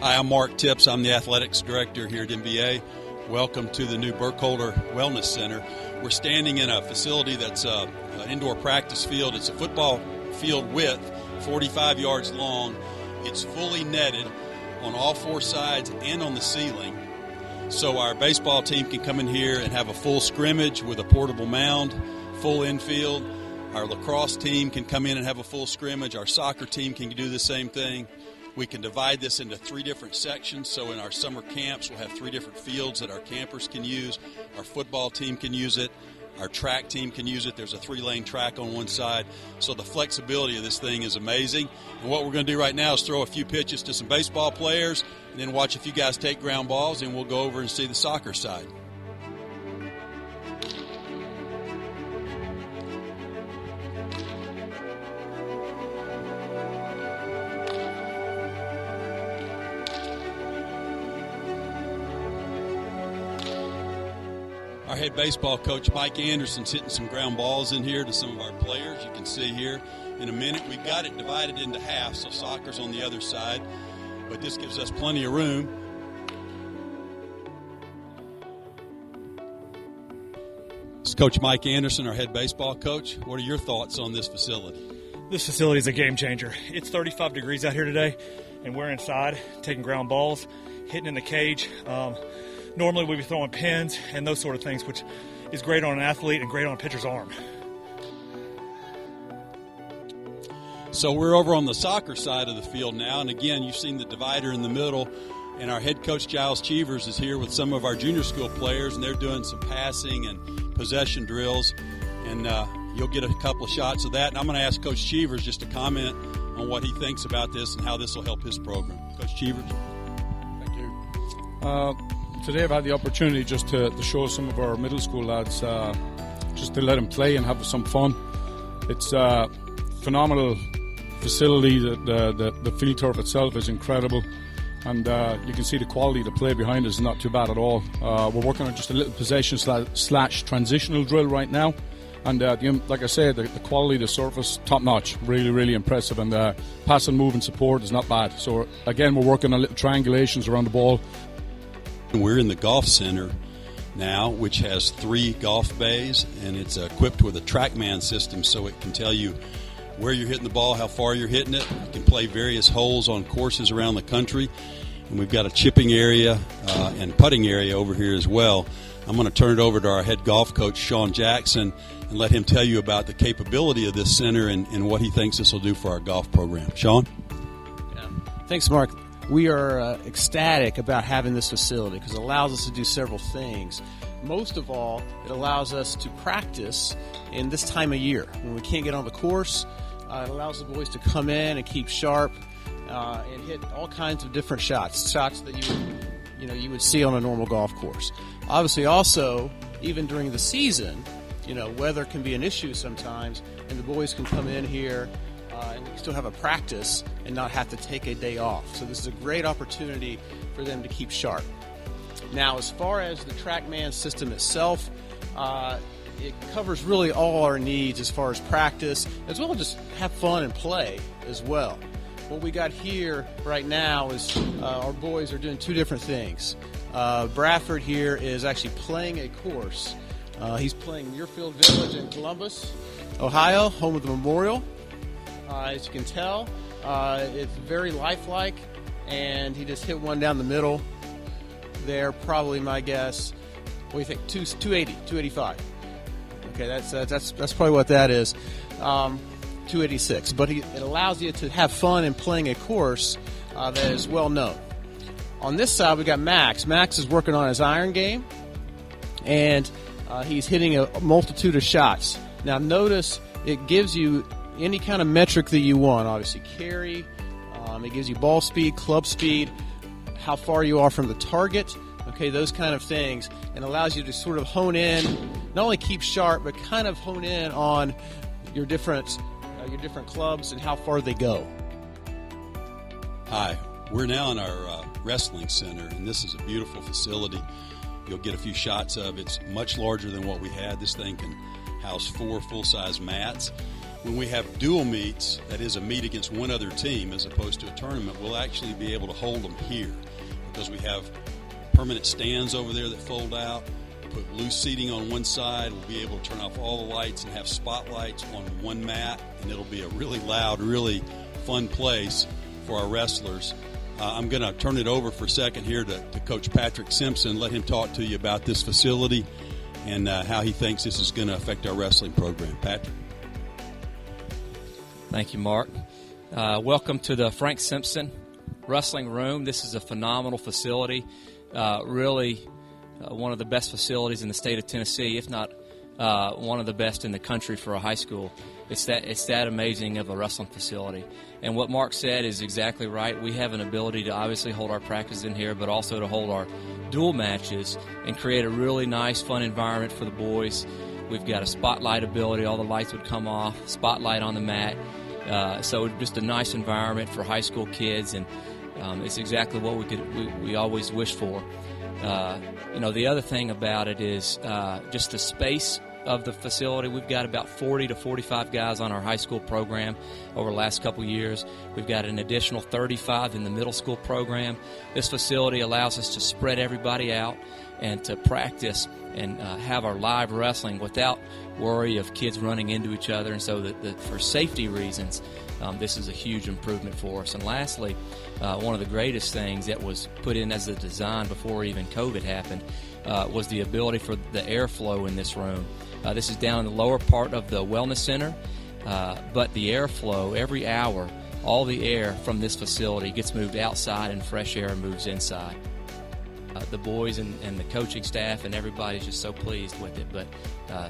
Hi, I'm Mark Tips. I'm the athletics director here at NBA. Welcome to the new Burkholder Wellness Center. We're standing in a facility that's an indoor practice field. It's a football field width, 45 yards long. It's fully netted on all four sides and on the ceiling. So our baseball team can come in here and have a full scrimmage with a portable mound, full infield. Our lacrosse team can come in and have a full scrimmage. Our soccer team can do the same thing. We can divide this into three different sections. So in our summer camps, we'll have three different fields that our campers can use. Our football team can use it. Our track team can use it. There's a 3-lane track on one side. So the flexibility of this thing is amazing. And what we're going to do right now is throw a few pitches to some baseball players and then watch a few guys take ground balls, and we'll go over and see the soccer side. Our head baseball coach, Mike Anderson's hitting some ground balls in here to some of our players. You can see here in a minute. We've got it divided into half, so soccer's on the other side. But this gives us plenty of room. This is Coach Mike Anderson, our head baseball coach. What are your thoughts on this facility? This facility is a game changer. It's 35 degrees out here today, and we're inside taking ground balls, hitting in the cage. Normally we'd be throwing pins and those sort of things, which is great on an athlete and great on a pitcher's arm. So we're over on the soccer side of the field now, and again, you've seen the divider in the middle, and our head coach, Giles Cheevers, is here with some of our junior school players, and they're doing some passing and possession drills, and you'll get a couple of shots of that. And I'm going to ask Coach Cheevers just to comment on what he thinks about this and how this will help his program. Coach Cheevers. Thank you. Today I've had the opportunity just to show some of our middle school lads, just to let them play and have some fun. It's a phenomenal facility. The field turf itself is incredible, and you can see the quality of the play behind us is not too bad at all. We're working on just a little possession slash transitional drill right now, and like I said, the quality of the surface, top notch, really, really impressive, and pass and move and support is not bad. So again, we're working on little triangulations around the ball. We're in the golf center now, which has 3 golf bays, and it's equipped with a TrackMan system, so it can tell you where you're hitting the ball, how far you're hitting it. You can play various holes on courses around the country, and we've got a chipping area and putting area over here as well. I'm going to turn it over to our head golf coach, Sean Jackson, and let him tell you about the capability of this center and what he thinks this will do for our golf program. Sean? Yeah. Thanks, Mark. We are ecstatic about having this facility because it allows us to do several things. Most of all, it allows us to practice in this time of year when we can't get on the course. It allows the boys to come in and keep sharp and hit all kinds of different shots that you would see on a normal golf course. Obviously, also, even during the season, weather can be an issue sometimes, and the boys can come in here and we can still have a practice and not have to take a day off. So this is a great opportunity for them to keep sharp. Now, as far as the TrackMan system itself, it covers really all our needs as far as practice, as well as just have fun and play as well. What we got here right now is our boys are doing 2 different things. Bradford here is actually playing a course. He's playing Muirfield Village in Columbus, Ohio, home of the Memorial. As you can tell, it's very lifelike, and he just hit one down the middle there. Probably my guess. What do you think? 280, 285. Okay, that's probably what that is. 286. But it allows you to have fun in playing a course that is well known. On this side, we got Max. Max is working on his iron game, and he's hitting a multitude of shots. Now, notice it gives you any kind of metric that you want. Obviously, carry. It gives you ball speed, club speed, how far you are from the target. Okay, those kind of things, and allows you to sort of hone in, not only keep sharp, but kind of hone in on your different clubs and how far they go. Hi, we're now in our wrestling center, and this is a beautiful facility. You'll get a few shots of. It's much larger than what we had. This thing can house 4 full-size mats. when we have dual meets, that is a meet against one other team as opposed to a tournament, we'll actually be able to hold them here because we have permanent stands over there that fold out, put loose seating on one side. We'll be able to turn off all the lights and have spotlights on one mat, and it'll be a really loud, really fun place for our wrestlers. I'm going to turn it over for a second here to Coach Patrick Simpson, let him talk to you about this facility and how he thinks this is going to affect our wrestling program. Patrick. Thank you, Mark. Welcome to the Frank Simpson Wrestling Room. This is a phenomenal facility, really one of the best facilities in the state of Tennessee, if not one of the best in the country for a high school. It's that amazing of a wrestling facility. And what Mark said is exactly right. We have an ability to obviously hold our practice in here, but also to hold our dual matches and create a really nice, fun environment for the boys. We've got a spotlight ability. All the lights would come off, spotlight on the mat. So just a nice environment for high school kids, and it's exactly what we always wish for. The other thing about it is just the space of the facility. We've got about 40 to 45 guys on our high school program over the last couple years. We've got an additional 35 in the middle school program. This facility allows us to spread everybody out and to practice and have our live wrestling without worry of kids running into each other. And so for safety reasons, this is a huge improvement for us. And lastly, one of the greatest things that was put in as a design before even COVID happened was the ability for the airflow in this room. This is down in the lower part of the Wellness Center, but the airflow, every hour, all the air from this facility gets moved outside and fresh air moves inside. The boys and the coaching staff and everybody's just so pleased with it. But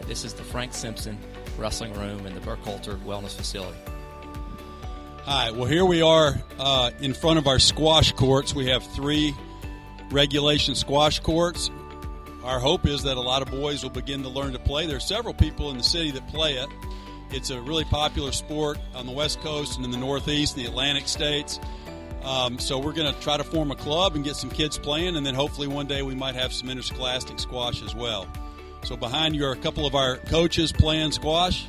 this is the Frank Simpson Wrestling Room and the Burkholder Wellness Facility. Hi, well, here we are in front of our squash courts. We have 3 regulation squash courts. Our hope is that a lot of boys will begin to learn to play. There are several people in the city that play it. It's a really popular sport on the West Coast and in the Northeast and the Atlantic states. So we're going to try to form a club and get some kids playing, and then hopefully one day we might have some interscholastic squash as well. So behind you are a couple of our coaches playing squash.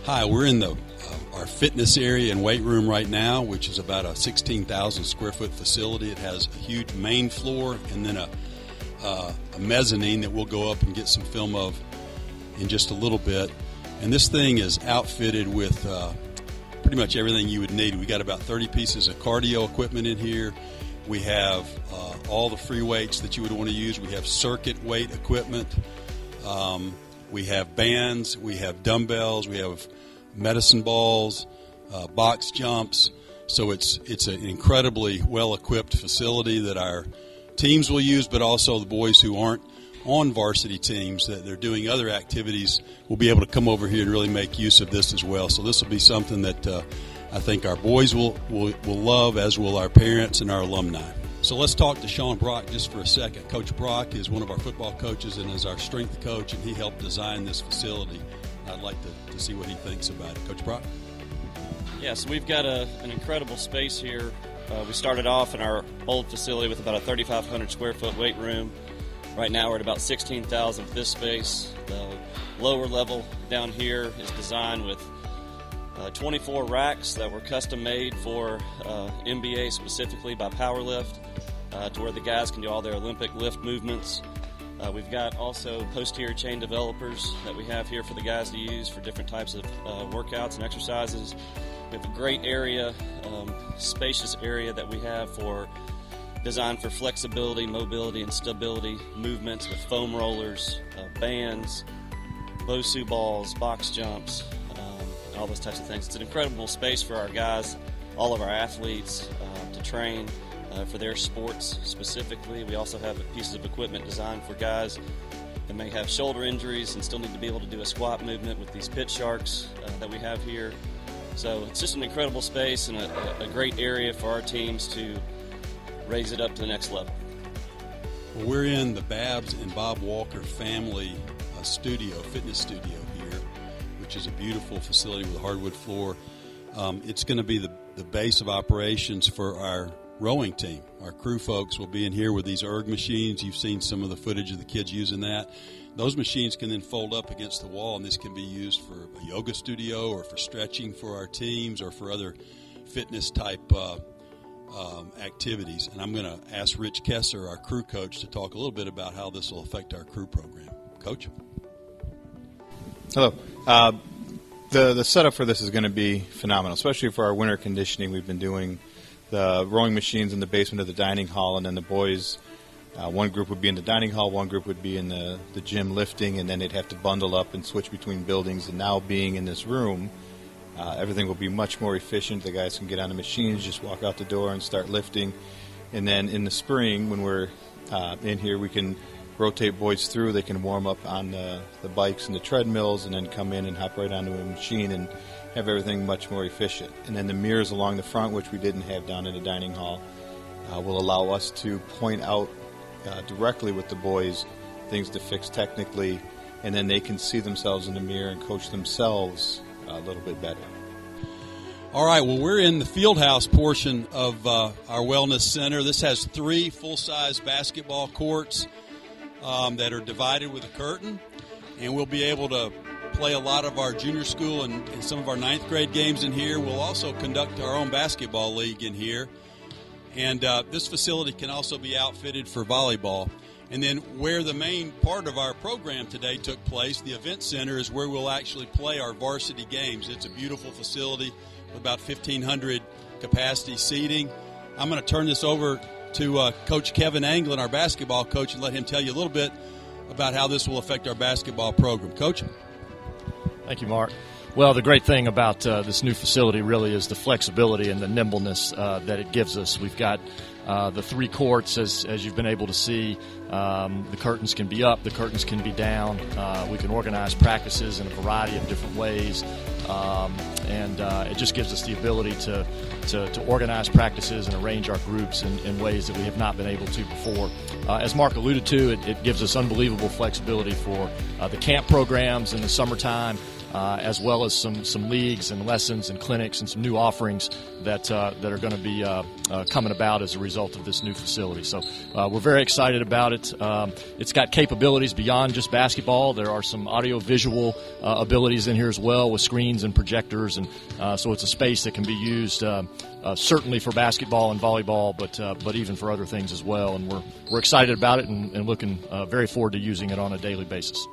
Hi, we're in our fitness area and weight room right now, which is about a 16,000 square foot facility. It has a huge main floor and then a mezzanine that we'll go up and get some film of in just a little bit. And this thing is outfitted with pretty much everything you would need. We got about 30 pieces of cardio equipment in here. We have all the free weights that you would want to use. We have circuit weight equipment. We have bands. We have dumbbells. We have medicine balls, box jumps. So it's an incredibly well-equipped facility that our teams will use, but also the boys who aren't on varsity teams that they're doing other activities will be able to come over here and really make use of this as well. So this will be something that I think our boys will love, as will our parents and our alumni. So let's talk to Sean Brock just for a second. Coach Brock is one of our football coaches and is our strength coach, and he helped design this facility. I'd like to see what he thinks about it. Coach Brock? Yeah, so we've got an incredible space here. We started off in our old facility with about a 3,500 square foot weight room. Right now we're at about 16,000 for this space. The lower level down here is designed with 24 racks that were custom made for NBA specifically by Powerlift, to where the guys can do all their Olympic lift movements. We've got also posterior chain developers that we have here for the guys to use for different types of workouts and exercises. We have a great area, spacious area that we have designed for flexibility, mobility, and stability movements with foam rollers, bands, BOSU balls, box jumps, and all those types of things. It's an incredible space for our guys, all of our athletes, to train for their sports specifically. We also have pieces of equipment designed for guys that may have shoulder injuries and still need to be able to do a squat movement with these pit sharks that we have here. So it's just an incredible space and a great area for our teams to raise it up to the next level. Well, we're in the Babs and Bob Walker family fitness studio here, which is a beautiful facility with a hardwood floor. It's going to be the base of operations for our rowing team. Our crew folks will be in here with these erg machines. You've seen some of the footage of the kids using that. Those machines can then fold up against the wall, and this can be used for a yoga studio or for stretching for our teams or for other fitness type activities. And I'm going to ask Rich Kessler, our crew coach, to talk a little bit about how this will affect our crew program. Coach? Hello. The setup for this is going to be phenomenal, especially for our winter conditioning. We've been doing the rowing machines in the basement of the dining hall, and then the boys, one group would be in the dining hall, one group would be in the gym lifting, and then they'd have to bundle up and switch between buildings. And now being in this room, everything will be much more efficient. The guys can get on the machines, just walk out the door and start lifting. And then in the spring, when we're in here, we can rotate boys through. They can warm up on the bikes and the treadmills and then come in and hop right onto a machine and have everything much more efficient. And then the mirrors along the front, which we didn't have down in the dining hall, will allow us to point out directly with the boys things to fix technically, and then they can see themselves in the mirror and coach themselves a little bit better. All right, well, we're in the field house portion of our wellness center. This has 3 full-size basketball courts that are divided with a curtain, and we'll be able to play a lot of our junior school and some of our 9th grade games in here. We'll also conduct our own basketball league in here. And this facility can also be outfitted for volleyball. And then where the main part of our program today took place, the event center, is where we'll actually play our varsity games. It's a beautiful facility with about 1,500 capacity seating. I'm going to turn this over to Coach Kevin Anglin, our basketball coach, and let him tell you a little bit about how this will affect our basketball program. Coach? Thank you, Mark. Well, the great thing about this new facility really is the flexibility and the nimbleness that it gives us. We've got the 3 courts, as you've been able to see. The curtains can be up, the curtains can be down. We can organize practices in a variety of different ways. And it just gives us the ability to organize practices and arrange our groups in ways that we have not been able to before. As Mark alluded to, it gives us unbelievable flexibility for the camp programs in the summertime, as well as some leagues and lessons and clinics and some new offerings that are going to be coming about as a result of this new facility. So we're very excited about it. It's got capabilities beyond just basketball. There are some audio-visual abilities in here as well with screens and projectors, and so it's a space that can be used certainly for basketball and volleyball, but even for other things as well. And we're excited about it and looking very forward to using it on a daily basis.